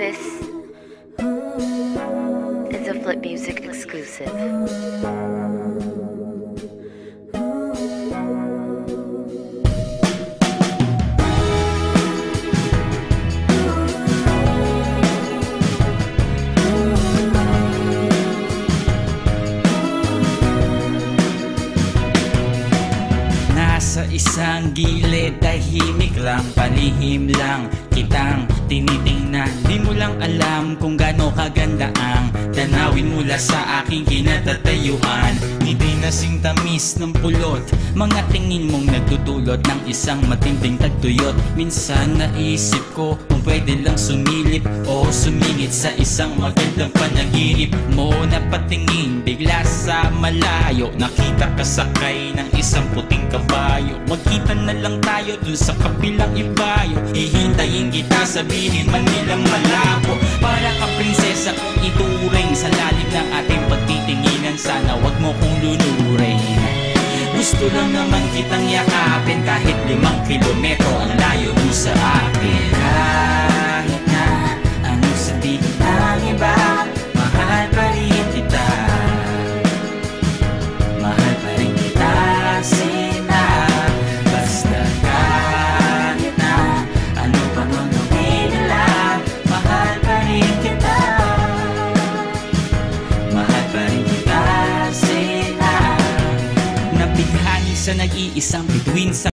This is a Flip Music exclusive. Nasa isang gilid, tahimik lang, palihim lang kitang tinitingnan. Di mo lang alam kung gaano kaganda ang tanawin mula sa aking kinatatayuan. Ngiti na sing tamis ng pulot, mga tingin mong nagtutulot ng isang matinding tagtuyot. Minsan naisip ko kung pwede lang sumilip o sumingit sa isang magandang panaginip mo. Napatingin bigla sa malayo, nakita ka sakay ng isang puting kabayo. Magkita na lang tayo dun sa kabilang ibayo, hihintayin kita, sabihin man nilang malabo. Para ka prinsesa kung ituring sa lalim ng ating pagtitinginan, sana wag mo kong lulurin. Gusto lang naman kitang yakapin, kahit 5 kilometro ang layo mo sa akin. Kahit na anong sabihin ng iba, mahal pa rin kita. Mahal pa rin kita, sina. Basta kahit na ano pa mang gawin nila, mahal pa rin kita. Mahal pa rin kita, sina. Nabighani sa nag-iisang bituin sa